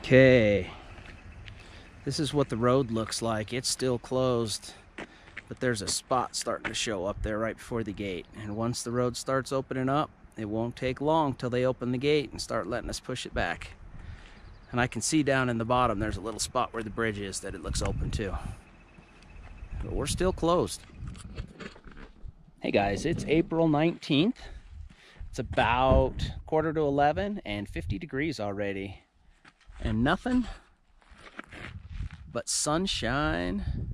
Okay, this is what the road looks like. It's still closed, but there's a spot starting to show up there right before the gate. And once the road starts opening up, it won't take long till they open the gate and start letting us push it back. And I can see down in the bottom there's a little spot where the bridge is that it looks open too. But we're still closed. Hey guys, it's April 19th. It's about 10:45 and 50 degrees already. And nothing but sunshine.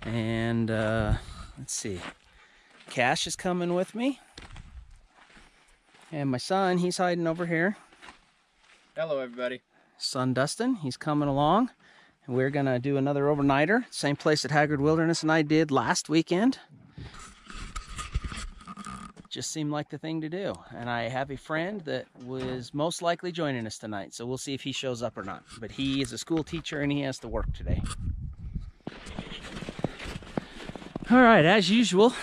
And let's see, Cash is coming with me. And my son, he's hiding over here. Hello everybody. Son Dustin, he's coming along. And we're gonna do another overnighter. Same place that Haggard Wilderness and I did last weekend. Just seemed like the thing to do. And I have a friend that was most likely joining us tonight, so we'll see if he shows up or not. But he is a school teacher and he has to work today. All right, as usual.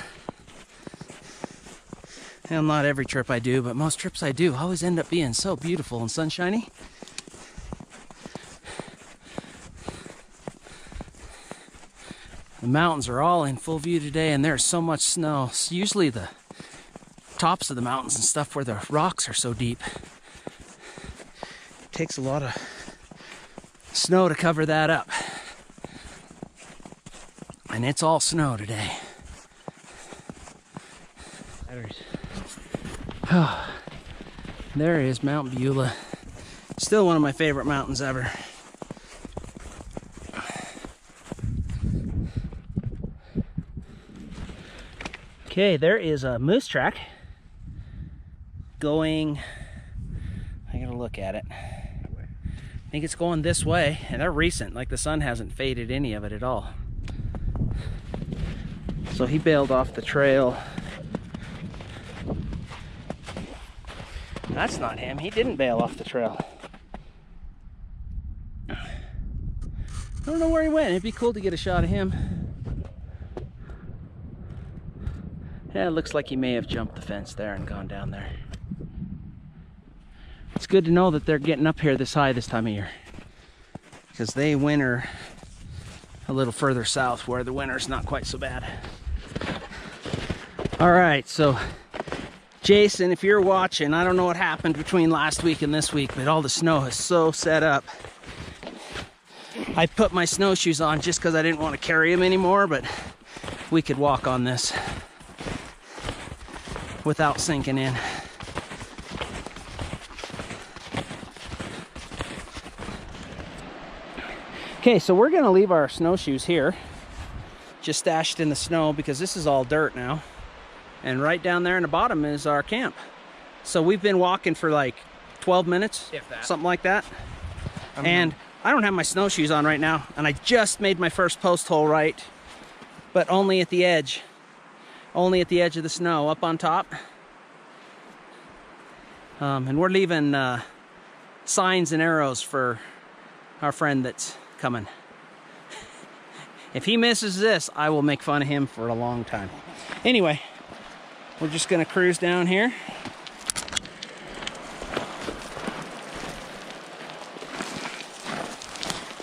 Well, not every trip I do, but most trips I do always end up being so beautiful and sunshiny. The mountains are all in full view today, and there's so much snow. It's usually the tops of the mountains and stuff where the rocks are so deep. It takes a lot of snow to cover that up. And it's all snow today. Oh, there is Mount Beulah. Still one of my favorite mountains ever. Okay, there is a moose track going, I gotta look at it. I think it's going this way, and they're recent, like the sun hasn't faded any of it at all. So he bailed off the trail. That's not him, he didn't bail off the trail. I don't know where he went. It'd be cool to get a shot of him. Yeah, it looks like he may have jumped the fence there and gone down there. It's good to know that they're getting up here this high this time of year, because they winter a little further south where the winter's not quite so bad. All right, so Jason, if you're watching, I don't know what happened between last week and this week, but all the snow is so set up. I put my snowshoes on just because I didn't want to carry them anymore, but we could walk on this without sinking in. Okay, so we're gonna leave our snowshoes here, just stashed in the snow, because this is all dirt now. And right down there in the bottom is our camp. So we've been walking for like 12 minutes, if that, something like that. And I don't have my snowshoes on right now, and I just made my first post hole right, but only at the edge. Only at the edge of the snow, up on top. And we're leaving signs and arrows for our friend that's coming. If he misses this, I will make fun of him for a long time. Anyway, we're just gonna cruise down here.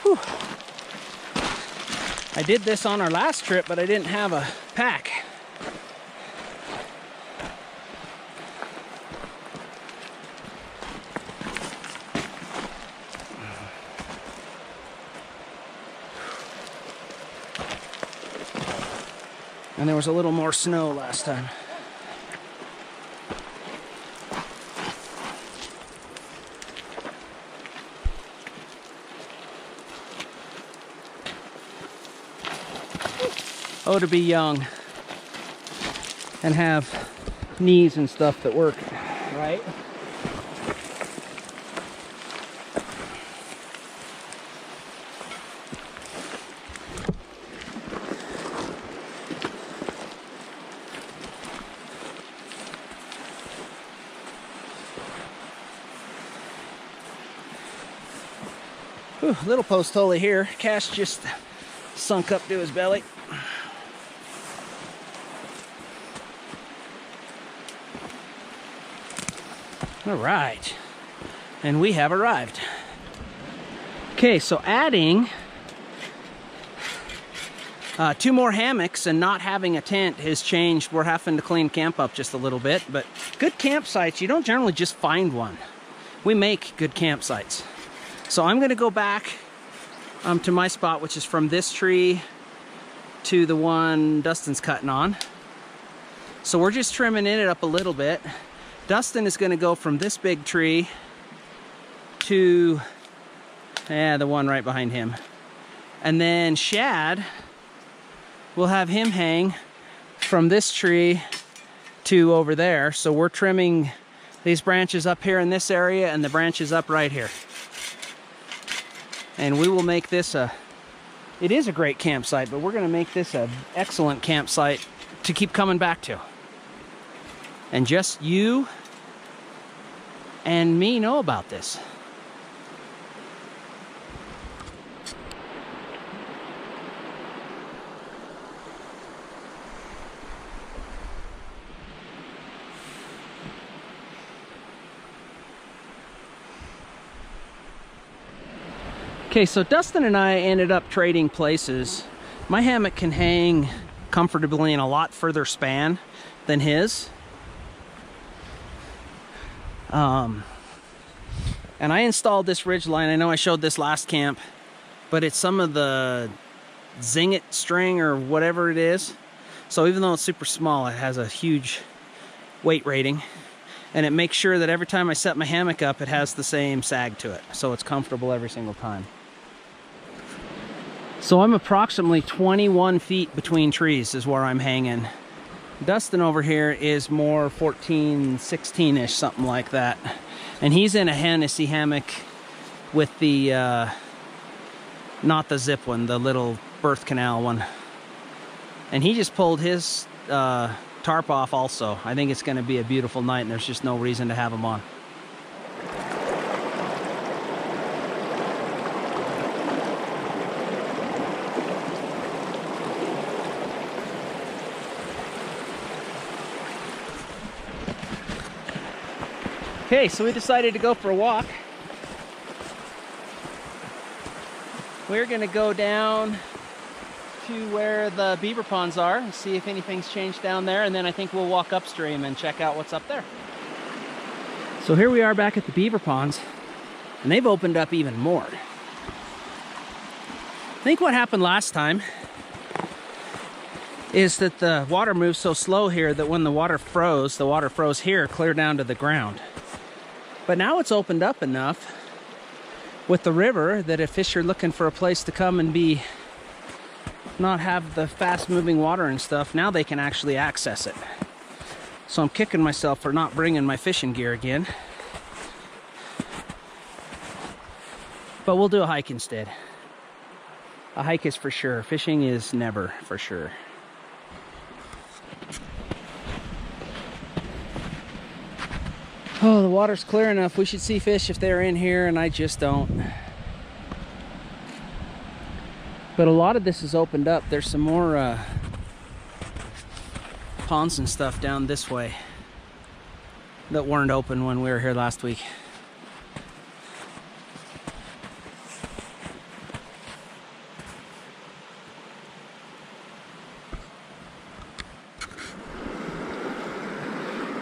Whew. I did this on our last trip, but I didn't have a pack. And there was a little more snow last time. Oh, to be young and have knees and stuff that work, right? Whew, little post hole here. Cash just sunk up to his belly. All right. And we have arrived. Okay, so adding 2 more hammocks and not having a tent has changed. We're having to clean camp up just a little bit, but good campsites, you don't generally just find one. We make good campsites. So I'm gonna go back to my spot, which is from this tree to the one Dustin's cutting on. So we're just trimming it up a little bit. Dustin is gonna go from this big tree to the one right behind him. And then Shad, we'll have him hang from this tree to over there. So we're trimming these branches up here in this area and the branches up right here. And we will make this it is a great campsite, but we're gonna make this an excellent campsite to keep coming back to. And just you and me know about this. Okay, so Dustin and I ended up trading places. My hammock can hang comfortably in a lot further span than his. And I installed this ridge line. I know I showed this last camp, but it's some of the Zingit string or whatever it is. So even though it's super small, it has a huge weight rating. And it makes sure that every time I set my hammock up, it has the same sag to it. So it's comfortable every single time. So I'm approximately 21 feet between trees is where I'm hanging. Dustin over here is more 14, 16-ish, something like that. And he's in a Hennessy hammock with the, not the zip one, the little birth canal one. And he just pulled his tarp off also. I think it's gonna be a beautiful night and there's just no reason to have him on. Okay, so we decided to go for a walk. We're gonna go down to where the beaver ponds are and see if anything's changed down there, and then I think we'll walk upstream and check out what's up there. So here we are back at the beaver ponds, and they've opened up even more. I think what happened last time is that the water moved so slow here that when the water froze here clear down to the ground. But now it's opened up enough with the river that if fish are looking for a place to come and be not have the fast moving water and stuff, now they can actually access it. So I'm kicking myself for not bringing my fishing gear again. But we'll do a hike instead. A hike is for sure. Fishing is never for sure. Oh, the water's clear enough. We should see fish if they're in here, and I just don't. But a lot of this is opened up. There's some more ponds and stuff down this way that weren't open when we were here last week.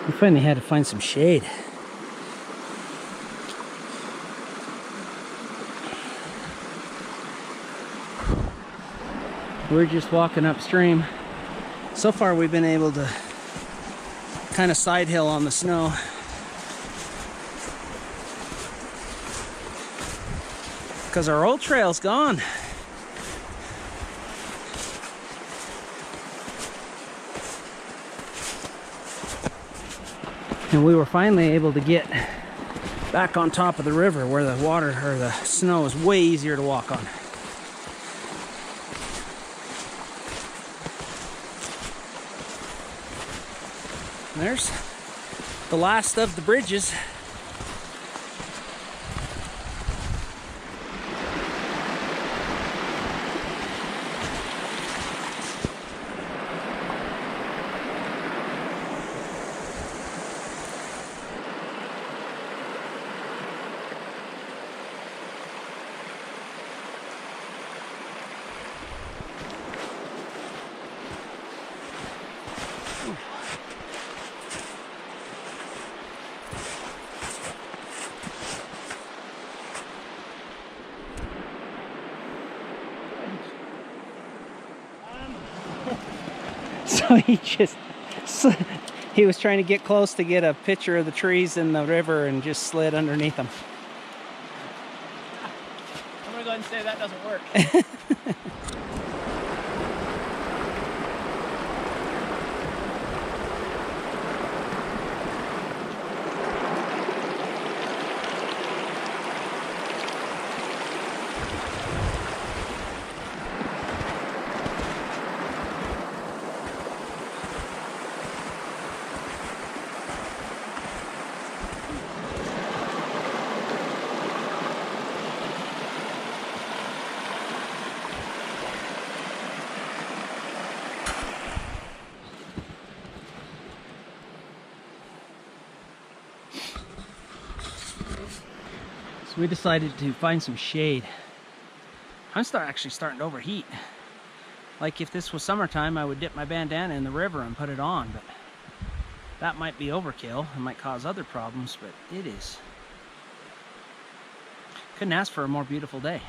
We finally had to find some shade. We're just walking upstream. So far we've been able to kind of side hill on the snow. Because our old trail's gone. And we were finally able to get back on top of the river where the water or the snow is way easier to walk on. And there's the last of the bridges. So he was trying to get close to get a picture of the trees in the river and just slid underneath them. I'm gonna go ahead and say that doesn't work. We decided to find some shade. I'm actually starting to overheat. Like if this was summertime, I would dip my bandana in the river and put it on, but that might be overkill. It might cause other problems, but it is. Couldn't ask for a more beautiful day.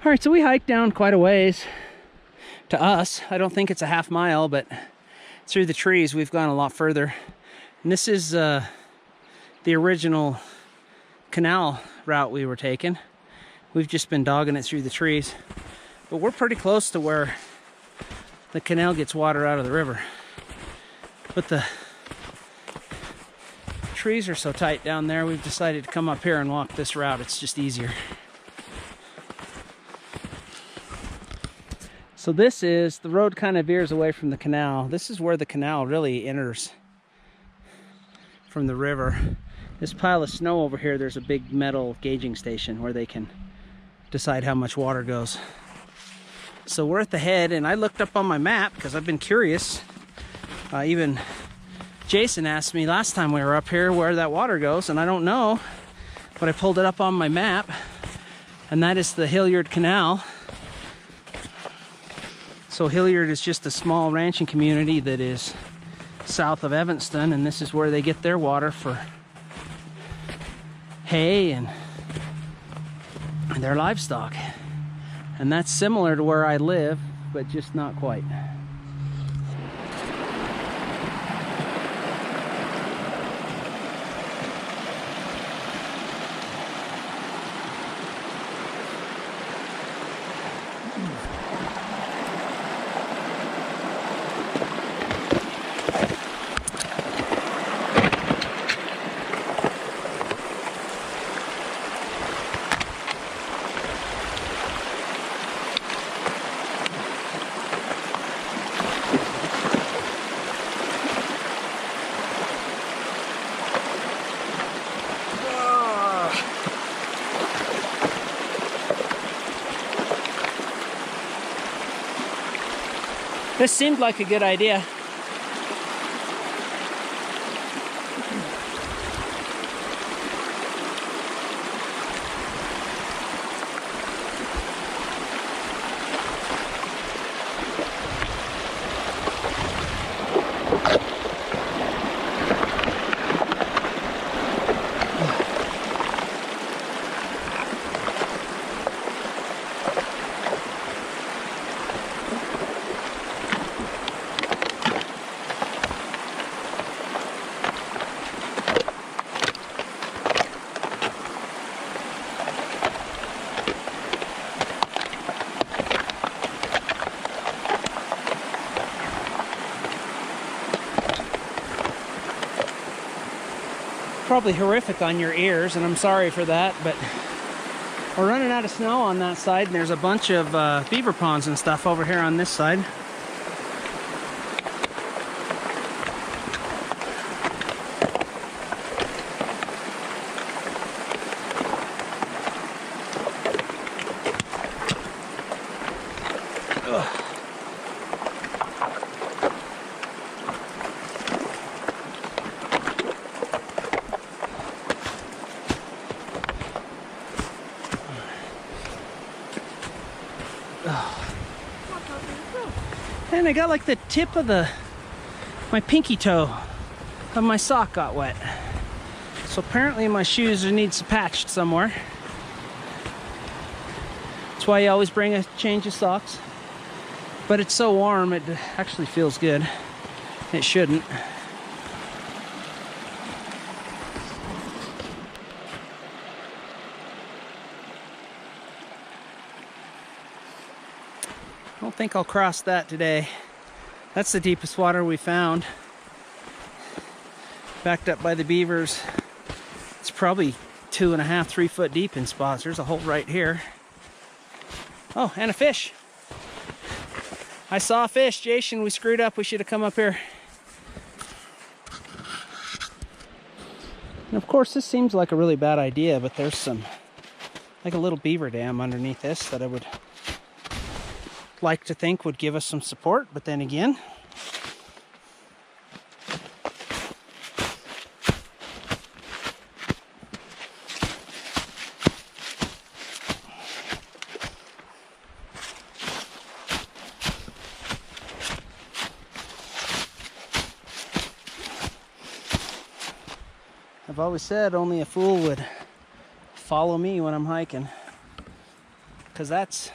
All right, so we hiked down quite a ways. To us, I don't think it's a half mile, but through the trees we've gone a lot further. And this is the original canal route we were taking. We've just been dogging it through the trees, but we're pretty close to where the canal gets water out of the river. But the trees are so tight down there, we've decided to come up here and walk this route. It's just easier. So this is, the road kind of veers away from the canal. This is where the canal really enters from the river. This pile of snow over here, there's a big metal gauging station where they can decide how much water goes. So we're at the head, and I looked up on my map because I've been curious. Even Jason asked me last time we were up here where that water goes, and I don't know, but I pulled it up on my map, and that is the Hilliard Canal. So Hilliard is just a small ranching community that is south of Evanston, and this is where they get their water for hay and their livestock. And that's similar to where I live, but just not quite. This seemed like a good idea. Probably horrific on your ears, and I'm sorry for that, but we're running out of snow on that side, and there's a bunch of beaver ponds and stuff over here on this side. And I got like the tip of my pinky toe of my sock got wet. So apparently my shoes need patched somewhere. That's why you always bring a change of socks. But it's so warm, it actually feels good. It shouldn't. I don't think I'll cross that today. That's the deepest water we found. Backed up by the beavers. It's probably 2.5, 3 foot deep in spots. There's a hole right here. Oh, and a fish. I saw a fish, Jason. We screwed up. We should have come up here. And of course, this seems like a really bad idea, but there's like a little beaver dam underneath this that I would like to think would give us some support, but then again, I've always said only a fool would follow me when I'm hiking, because that's,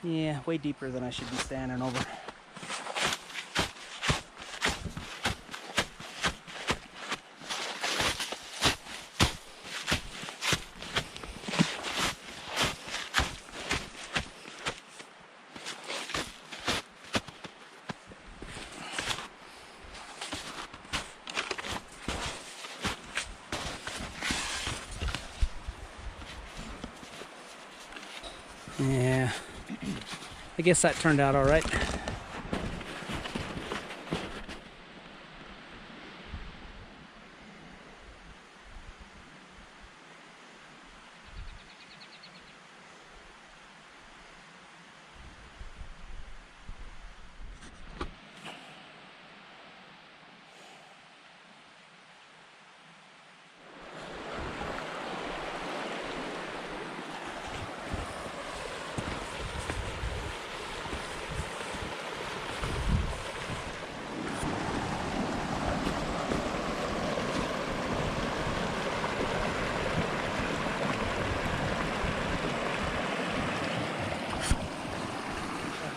yeah, way deeper than I should be standing over. Yeah, I guess that turned out all right.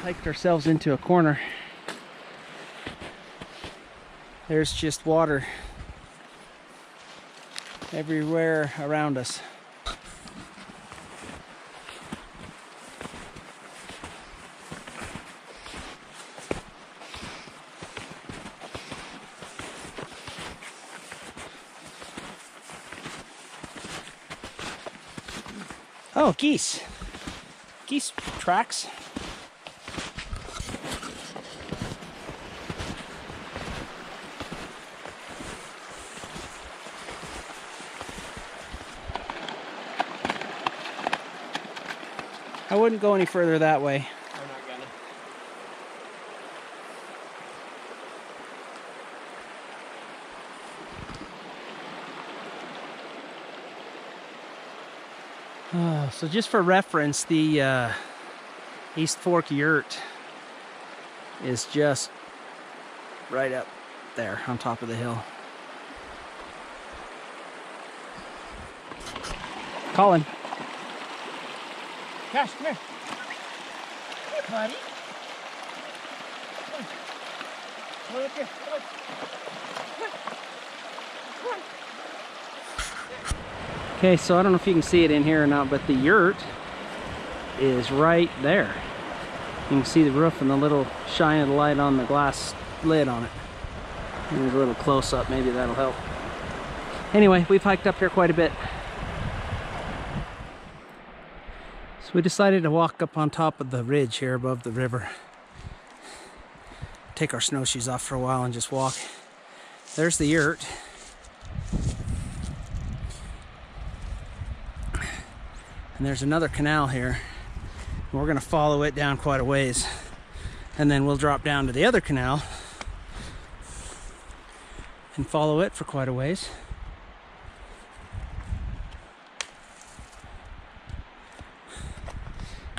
Hiked ourselves into a corner. There's just water everywhere around us. Oh, geese. Geese tracks. I wouldn't go any further that way. I'm not gonna. So just for reference, the East Fork yurt is just right up there on top of the hill. Colin. Cash, come here. Hey, buddy. Come on up here. Come on. Come on. Okay, so I don't know if you can see it in here or not, but the yurt is right there. You can see the roof and the little shine of the light on the glass lid on it. There's a little close up, maybe that'll help. Anyway, we've hiked up here quite a bit. So we decided to walk up on top of the ridge here above the river. Take our snowshoes off for a while and just walk. There's the yurt. And there's another canal here. We're gonna follow it down quite a ways. And then we'll drop down to the other canal and follow it for quite a ways.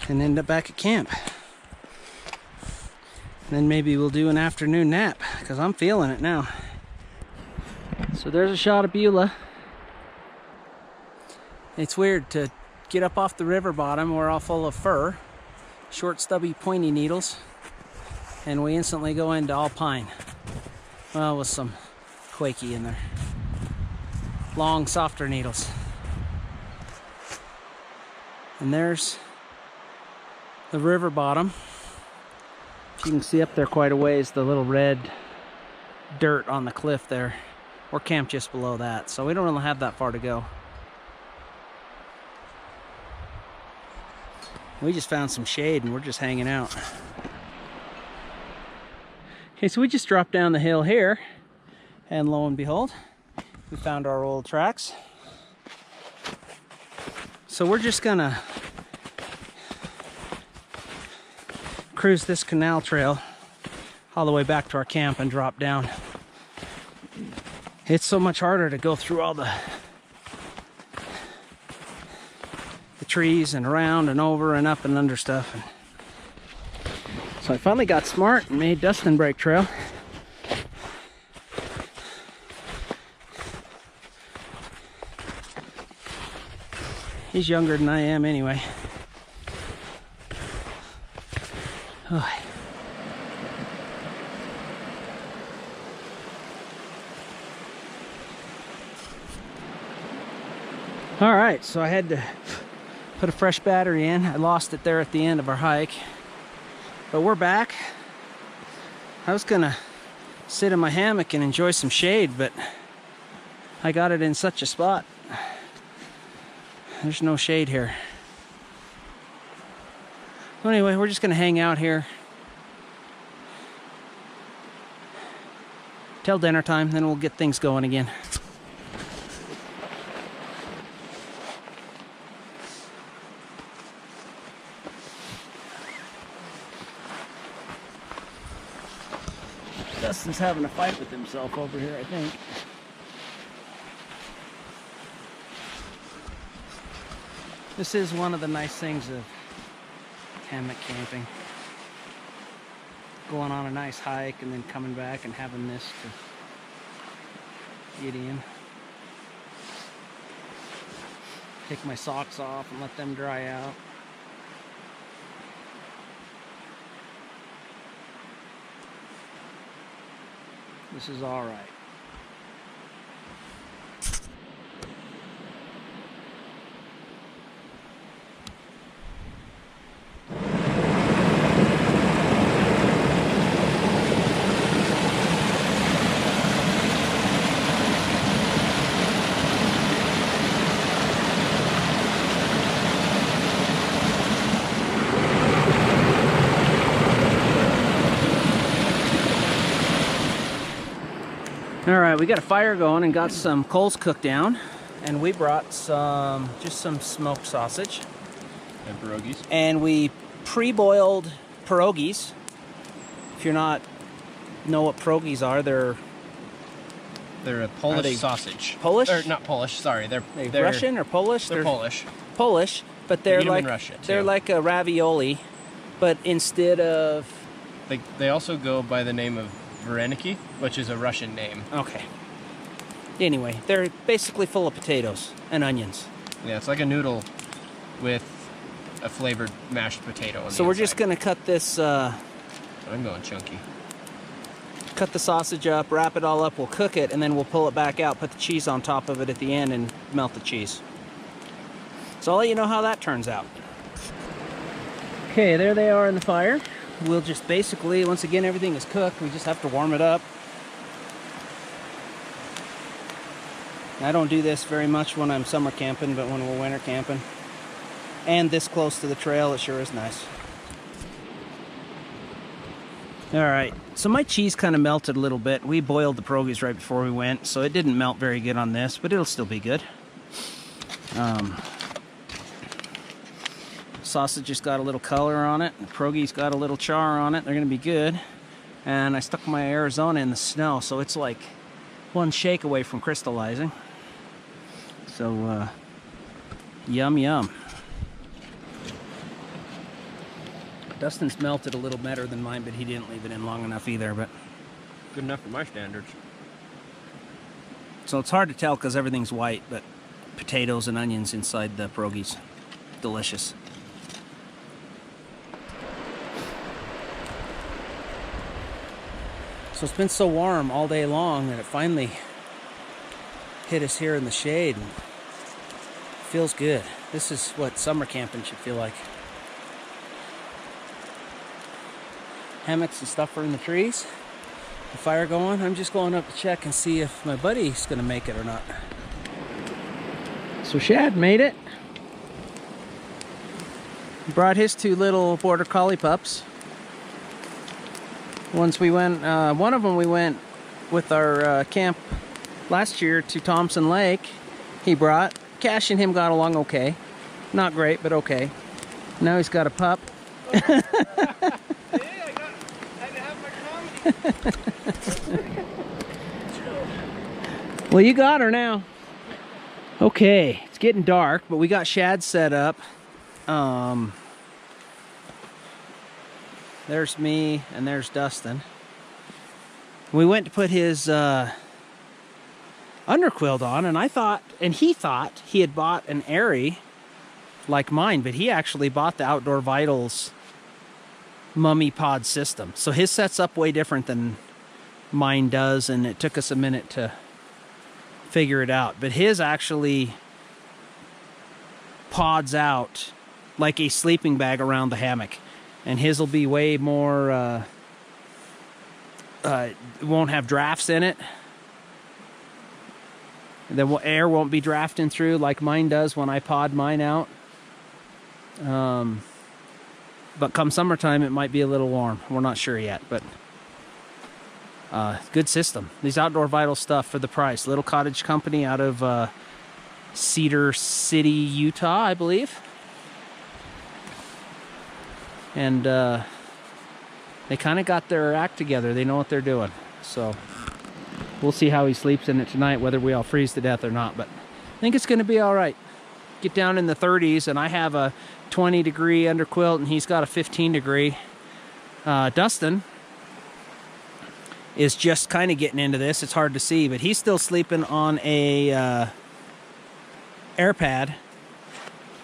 And end up back at camp. Then maybe we'll do an afternoon nap, because I'm feeling it now. So there's a shot of Beulah. It's weird to get up off the river bottom. We're all full of fir, short, stubby, pointy needles, and we instantly go into all pine. Well, with some quakey in there. Long, softer needles. And there's the river bottom. If you can see up there quite a ways, the little red dirt on the cliff there. We're camped just below that, so we don't really have that far to go. We just found some shade and we're just hanging out. Okay, so we just dropped down the hill here, and lo and behold, we found our old tracks. So we're just gonna cruise this canal trail all the way back to our camp and drop down. It's so much harder to go through all the trees and around and over and up and under stuff. So I finally got smart and made Dustin break trail. He's younger than I am anyway. Oh. All right, so I had to put a fresh battery in. I lost it there at the end of our hike. But we're back. I was gonna sit in my hammock and enjoy some shade, but I got it in such a spot. There's no shade here. Anyway, we're just gonna hang out here till dinner time, then we'll get things going again. Dustin's having a fight with himself over here, I think. This is one of the nice things of hammock camping. Going on a nice hike and then coming back and having this to get in. Take my socks off and let them dry out. This is all right. All right, we got a fire going and got some coals cooked down, and we brought just some smoked sausage and pierogies. And we pre-boiled pierogies. If you're not know what pierogies are, they're a Polish sausage. Polish? Or not Polish, sorry. They're Russian or Polish? They're Polish. Polish, but they're like Russia, they're like a ravioli, but instead of they also go by the name of Vareniki, which is a Russian name. Okay. Anyway, they're basically full of potatoes and onions. Yeah, it's like a noodle with a flavored mashed potato on So we're just gonna cut this. I'm going chunky. Cut the sausage up, wrap it all up. We'll cook it, and then we'll pull it back out, put the cheese on top of it at the end, and melt the cheese. So I'll let you know how that turns out. Okay, there they are in the fire. We'll just basically, once again, everything is cooked. We just have to warm it up. I don't do this very much when I'm summer camping, but when we're winter camping and this close to the trail, it sure is nice. All right, so my cheese kind of melted a little bit. We boiled the pierogies right before we went, so it didn't melt very good on this, but it'll still be good. Sausage just got a little color on it. The pierogies got a little char on it. They're gonna be good. And I stuck my Arizona in the snow, so it's like one shake away from crystallizing. So, yum yum. Dustin's melted a little better than mine, but he didn't leave it in long enough either. But Good enough for my standards. so it's hard to tell because everything's white, but potatoes and onions inside the pierogies. Delicious. So it's been so warm all day long that it finally hit us here in the shade. And it feels good. This is what summer camping should feel like. Hammocks and stuff are in the trees. The fire going. I'm just going up to check and see if my buddy's gonna make it or not. So Shad made it. He brought his 2 little border collie pups. Once we went, one of them we went with our camp last year to Thompson Lake. He brought. Cash and him got along okay. Not great, but okay. Now he's got a pup. Well, you got her now. Okay, it's getting dark, but we got Shad set up. There's me and there's Dustin. We went to put his underquilt on, and he thought he had bought an Airy like mine, but he actually bought the Outdoor Vitals Mummy Pod system. So his sets up way different than mine does, and it took us a minute to figure it out. But his actually pods out like a sleeping bag around the hammock, and his will be way more it won't have drafts in it. The air won't be drafting through like mine does when I pod mine out. But come summertime, it might be a little warm. We're not sure yet, but good system. These Outdoor Vital stuff for the price. Little cottage company out of Cedar City, Utah, I believe. And they kind of got their act together. They know what they're doing. So we'll see how he sleeps in it tonight, whether we all freeze to death or not. But I think it's going to be all right. Get down in the 30s, and I have a 20-degree underquilt, and he's got a 15-degree. Dustin is just kind of getting into this. It's hard to see, but he's still sleeping on a air pad,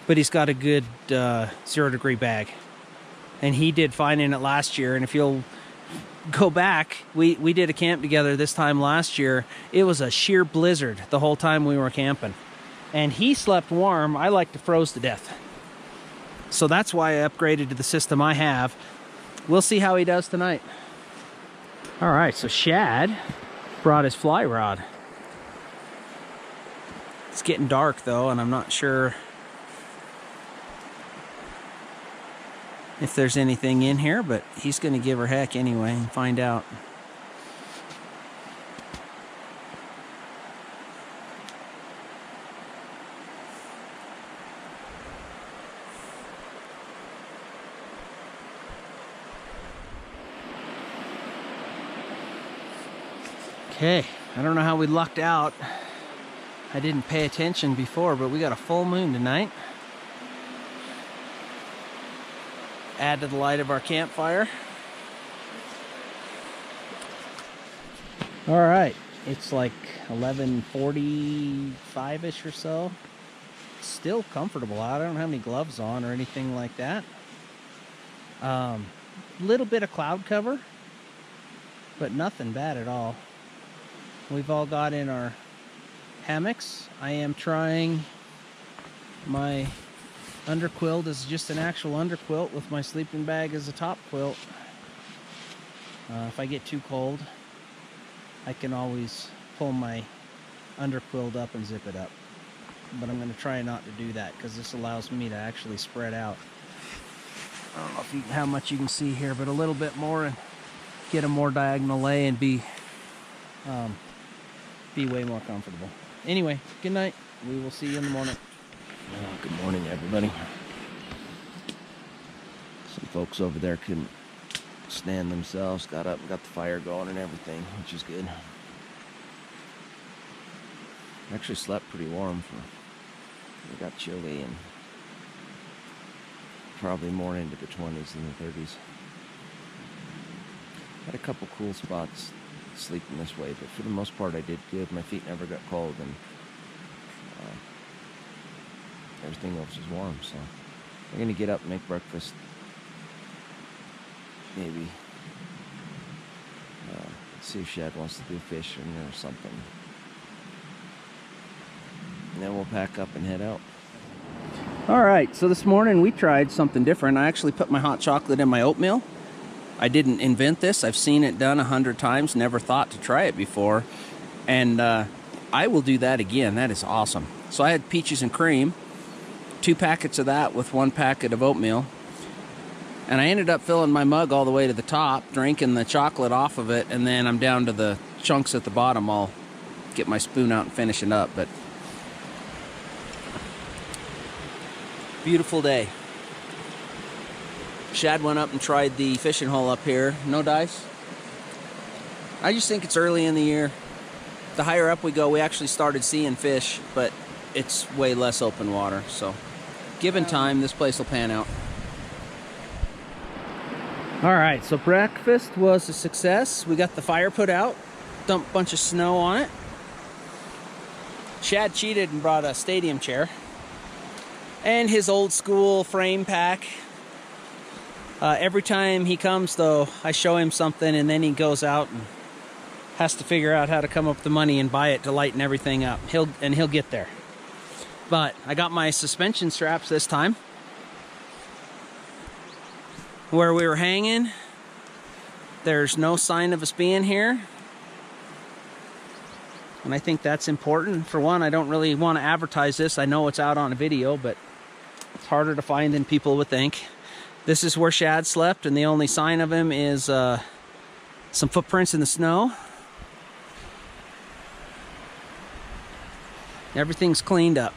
but he's got a good 0-degree bag. And he did fine in it last year. And if you'll go back, we did a camp together this time last year. It was a sheer blizzard the whole time we were camping. And he slept warm. I like to froze to death. So that's why I upgraded to the system I have. We'll see how he does tonight. All right, so Shad brought his fly rod. It's getting dark though, and I'm not sure if there's anything in here, but he's gonna give her heck anyway and find out. Okay, I don't know how we lucked out. I didn't pay attention before, but we got a full moon tonight. Add to the light of our campfire. All right, it's like 11:45-ish or so. Still comfortable out. I don't have any gloves on or anything like that. Little bit of cloud cover, but nothing bad at all. We've all got in our hammocks. I am trying my underquilt as just an actual underquilt with my sleeping bag as a top quilt. If I get too cold, I can always pull my underquilt up and zip it up. But I'm going to try not to do that because this allows me to actually spread out. I don't know how much you can see here, but a little bit more and get a more diagonal lay and be way more comfortable. Anyway, good night. We will see you in the morning. Good morning, everybody. Some folks over there couldn't stand themselves, got up and got the fire going and everything, which is good. Actually slept pretty warm. It got chilly and probably more into the 20s than the 30s. Had a couple cool spots sleeping this way, but for the most part I did good. My feet never got cold, and everything else was warm. So I'm gonna get up and make breakfast. Maybe see if Shad wants to do fishing or something, and then we'll pack up and head out. All right, so this morning we tried something different. I actually put my hot chocolate in my oatmeal. I didn't invent this. I've seen it done 100 times, never thought to try it before. And I will do that again. That is awesome. So I had peaches and cream, 2 packets of that with 1 packet of oatmeal. And I ended up filling my mug all the way to the top, drinking the chocolate off of it, and then I'm down to the chunks at the bottom. I'll get my spoon out and finish it up. But beautiful day. Shad went up and tried the fishing hole up here. No dice. I just think it's early in the year. The higher up we go, we actually started seeing fish, but it's way less open water. So given time, this place will pan out. All right, so breakfast was a success. We got the fire put out, dumped a bunch of snow on it. Shad cheated and brought a stadium chair and his old school frame pack. Every time he comes, though, I show him something, and then he goes out and has to figure out how to come up with the money and buy it to lighten everything up. He'll get there. But I got my suspension straps this time. Where we were hanging, there's no sign of us being here. And I think that's important. For one, I don't really want to advertise this. I know it's out on a video, but it's harder to find than people would think. This is where Shad slept, and the only sign of him is some footprints in the snow. Everything's cleaned up.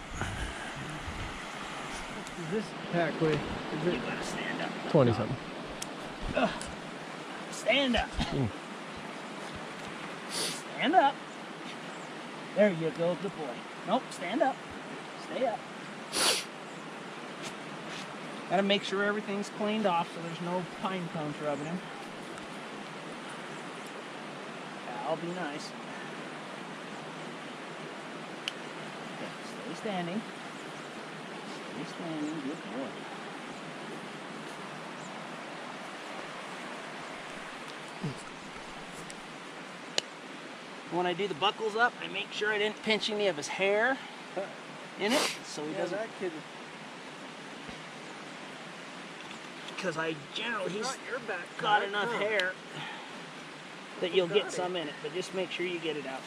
This pack weight, is it? You gotta stand up. 20 something. Stand up. Stand up. There you go, good boy. Nope, stand up. Stay up. Gotta make sure everything's cleaned off so there's no pine cones rubbing him. That'll be nice. Okay, stay standing. Stay standing, good boy. When I do the buckles up, I make sure I didn't pinch any of his hair in it, so he doesn't. That kid. Because I generally, he's got enough hair that you'll get some in it, but just make sure you get it out.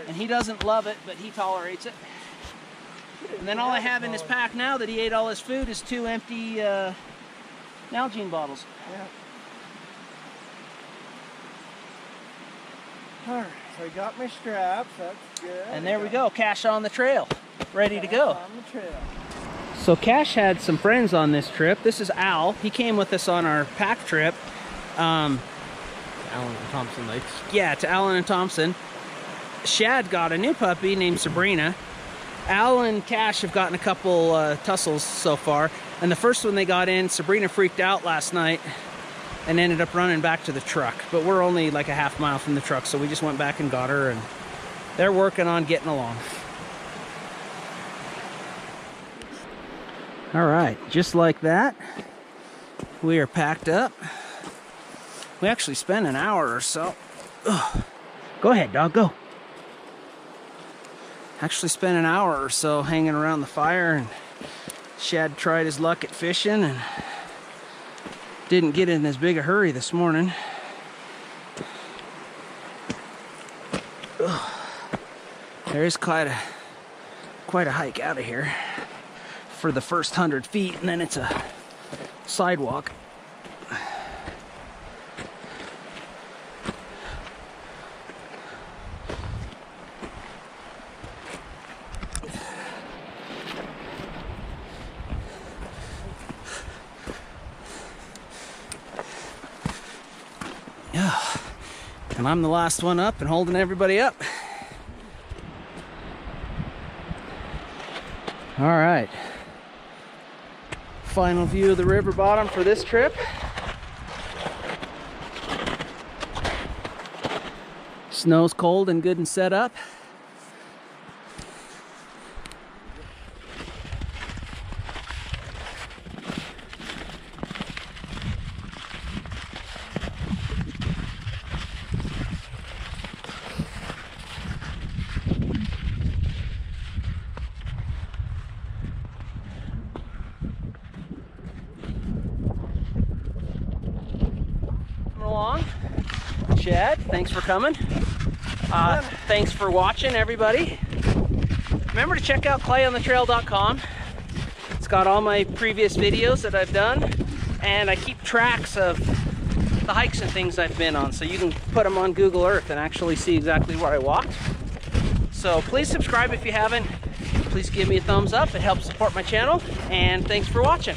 And he doesn't love it, but he tolerates it. And then all I have in his pack now that he ate all his food is 2 empty Nalgene bottles. Yeah. Alright, so I got my straps, that's good. And there we go, Cash on the trail, ready to go. On the trail. So Cash had some friends on this trip. This is Al. He came with us on our pack trip. Allen and Thompson Lakes. Yeah, to Allen and Thompson. Shad got a new puppy named Sabrina. Al and Cash have gotten a couple tussles so far. And the first one they got in, Sabrina freaked out last night and ended up running back to the truck. But we're only like a half mile from the truck, so we just went back and got her, and they're working on getting along. All right, just like that, we are packed up. We actually spent an hour or so. Ugh. Go ahead, dog, go. Actually spent an hour or so hanging around the fire, and Shad tried his luck at fishing and didn't get in as big a hurry this morning. Ugh. There is quite a hike out of here for the first 100 feet, and then it's a sidewalk. Yeah, and I'm the last one up and holding everybody up. All right. Final view of the river bottom for this trip. Snow's cold and good and set up. Along. Chad, thanks for coming. Thanks for watching, everybody. Remember to check out clayonthetrail.com. It's got all my previous videos that I've done, and I keep tracks of the hikes and things I've been on, so you can put them on Google Earth and actually see exactly where I walked. So please subscribe if you haven't. Please give me a thumbs up. It helps support my channel, and thanks for watching.